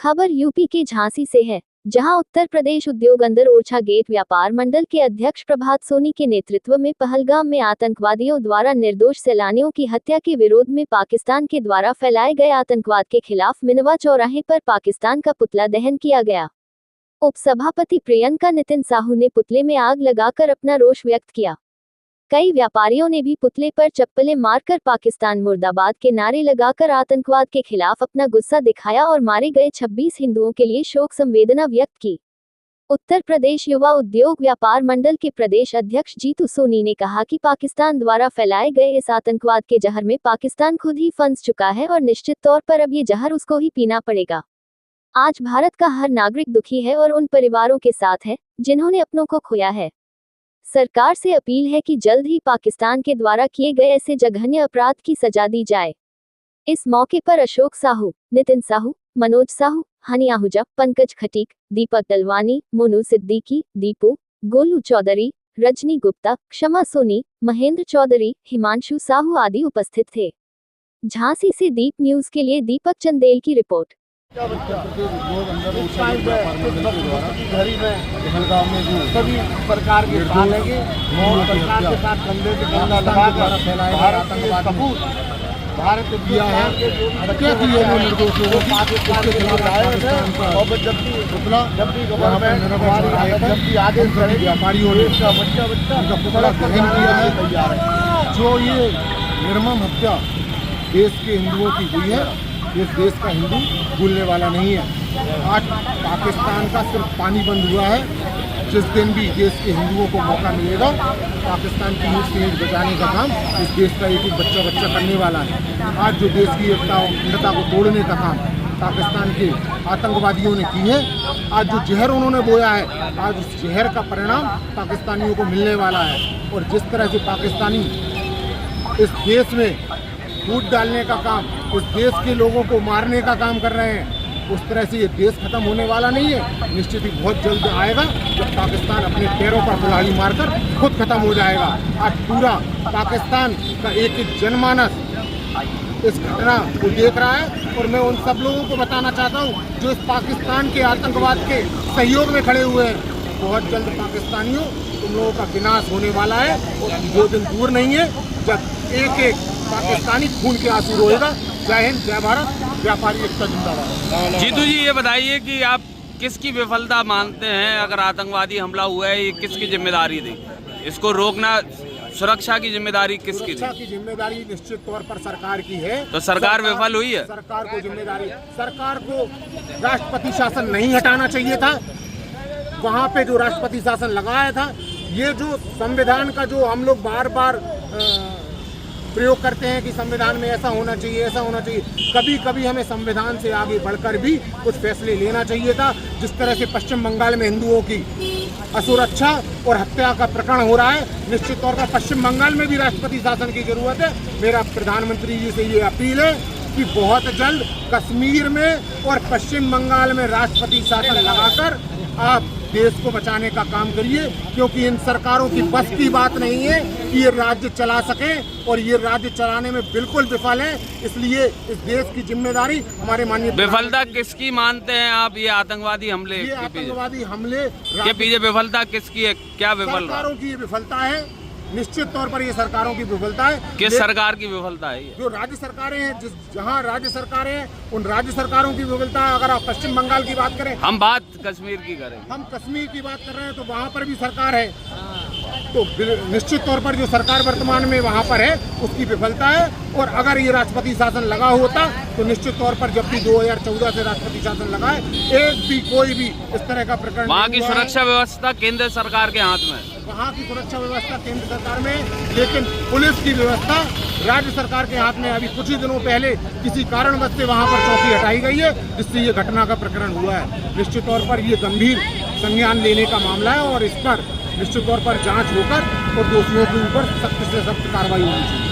खबर यूपी के झांसी से है, जहां उत्तर प्रदेश उद्योग अंदर ओरछा गेट व्यापार मंडल के अध्यक्ष प्रभात सोनी के नेतृत्व में पहलगाम में आतंकवादियों द्वारा निर्दोष सैलानियों की हत्या के विरोध में पाकिस्तान के द्वारा फैलाए गए आतंकवाद के खिलाफ मिनवा चौराहे पर पाकिस्तान का पुतला दहन किया गया। उपसभापति प्रियंका नितिन साहू ने पुतले में आग लगाकर अपना रोष व्यक्त किया। कई व्यापारियों ने भी पुतले पर चप्पलें मारकर पाकिस्तान मुर्दाबाद के नारे लगाकर आतंकवाद के खिलाफ अपना गुस्सा दिखाया और मारे गए 26 हिंदुओं के लिए शोक संवेदना व्यक्त की। उत्तर प्रदेश युवा उद्योग व्यापार मंडल के प्रदेश अध्यक्ष जीतू सोनी ने कहा कि पाकिस्तान द्वारा फैलाए गए इस आतंकवाद के जहर में पाकिस्तान खुद ही फंस चुका है और निश्चित तौर पर अब ये जहर उसको ही पीना पड़ेगा। आज भारत का हर नागरिक दुखी है और उन परिवारों के साथ है जिन्होंने अपनों को खोया है। सरकार से अपील है कि जल्द ही पाकिस्तान के द्वारा किए गए ऐसे जघन्य अपराध की सजा दी जाए। इस मौके पर अशोक साहू, नितिन साहू, मनोज साहू, हनी आहूजा, पंकज खटीक, दीपक दलवानी, मोनू सिद्दीकी, दीपू, गोलू चौधरी, रजनी गुप्ता, क्षमा सोनी, महेंद्र चौधरी, हिमांशु साहू आदि उपस्थित थे। झांसी से दीप न्यूज के लिए दीपक चंदेल की रिपोर्ट। सभी प्रकार के पालेंगे और सरकार के साथ कंधे से कंधा लगाकर भारत दिया है हत्या की है निर्दोषों को पाकिस्तान के खिलाफ आए थे। और जब भी गवर्नमेंट जब भी आदेश करेगी व्यापारियों ने उसका उनका पुतला दहन किया है। जो ये निर्मम हत्या देश के हिंदुओं की हुई है, इस देश का हिंदू भूलने वाला नहीं है। आज पाकिस्तान का सिर्फ पानी बंद हुआ है। जिस दिन भी देश के हिंदुओं को मौका मिलेगा, पाकिस्तान की ईंट से ईंट बचाने का काम इस देश का एक बच्चा करने वाला है। आज जो देश की एकता और अखंडता को तोड़ने का काम पाकिस्तान के आतंकवादियों ने की है, आज जो जहर उन्होंने बोया है, आज उस जहर का परिणाम पाकिस्तानियों को मिलने वाला है। और जिस तरह से पाकिस्तानी इस देश में फूट डालने का काम, उस देश के लोगों को मारने का काम कर रहे हैं, उस तरह से ये देश खत्म होने वाला नहीं है। निश्चित ही बहुत जल्द आएगा जब पाकिस्तान अपने पैरों पर कुल्हाड़ी मारकर खुद खत्म हो जाएगा। आज पूरा पाकिस्तान का एक एक जनमानस इस घटना को देख रहा है और मैं उन सब लोगों को बताना चाहता हूँ जो इस पाकिस्तान के आतंकवाद के सहयोग में खड़े हुए हैं। बहुत जल्द पाकिस्तानियों तुम लोगों का विनाश होने वाला है और वो दिन दूर नहीं है जब एक एक पाकिस्तानी खून के आंसू रोएगा। जय हिंद, जय भारत, व्यापारी एकता जिंदाबाद। जीतू जी, ये बताइए कि आप किसकी विफलता मानते हैं? अगर आतंकवादी हमला हुआ है, ये किसकी जिम्मेदारी थी? इसको रोकना, सुरक्षा की जिम्मेदारी किसकी थी? सुरक्षा की जिम्मेदारी निश्चित तौर पर सरकार की है। तो सरकार विफल हुई है? सरकार को जिम्मेदारी, सरकार को राष्ट्रपति शासन नहीं हटाना चाहिए था। वहाँ पे जो राष्ट्रपति शासन लगाया था, ये जो संविधान का जो हम लोग बार बार प्रयोग करते हैं कि संविधान में ऐसा होना चाहिए, ऐसा होना चाहिए, कभी कभी हमें संविधान से आगे बढ़कर भी कुछ फैसले लेना चाहिए था। जिस तरह से पश्चिम बंगाल में हिंदुओं की असुरक्षा और हत्या का प्रकरण हो रहा है, निश्चित तौर पर पश्चिम बंगाल में भी राष्ट्रपति शासन की जरूरत है। मेरा प्रधानमंत्री जी से ये अपील है कि बहुत जल्द कश्मीर में और पश्चिम बंगाल में राष्ट्रपति शासन लगाकर आप देश को बचाने का काम करिए, क्योंकि इन सरकारों की बस की बात नहीं है कि ये राज्य चला सकें और ये राज्य चलाने में बिल्कुल विफल है। इसलिए इस देश की जिम्मेदारी हमारे माननीय विफलता किसकी मानते हैं आप? ये आतंकवादी हमले, ये आतंकवादी हमले के पीछे विफलता किसकी है? क्या विफल? सरकारों की विफलता है, निश्चित तौर पर ये सरकारों की विफलता है। किस सरकार की विफलता है? जो राज्य सरकारें हैं, जहाँ राज्य सरकारें हैं, उन राज्य सरकारों की विफलता है। अगर आप पश्चिम बंगाल की बात करें, हम बात कश्मीर की करें, हम कश्मीर की बात कर रहे हैं, तो वहाँ पर भी सरकार है। तो निश्चित तौर पर जो सरकार वर्तमान में वहाँ पर है, उसकी विफलता है। और अगर ये राष्ट्रपति शासन लगा होता तो निश्चित तौर पर जब भी 2014 से राष्ट्रपति शासन लगा है, एक भी कोई भी इस तरह का प्रकरण, वहाँ की सुरक्षा व्यवस्था केंद्र सरकार के हाथ में, वहाँ की सुरक्षा व्यवस्था केंद्र सरकार में, लेकिन पुलिस की व्यवस्था राज्य सरकार के हाथ में। अभी कुछ ही दिनों पहले किसी कारणवश से वहाँ पर चौकी हटाई गई है, जिससे ये घटना का प्रकरण हुआ है। निश्चित तौर पर ये गंभीर संज्ञान लेने का मामला है और इस पर निश्चित तौर पर जांच होकर और दोषियों के ऊपर सख्त से सख्त कार्रवाई होनी चाहिए।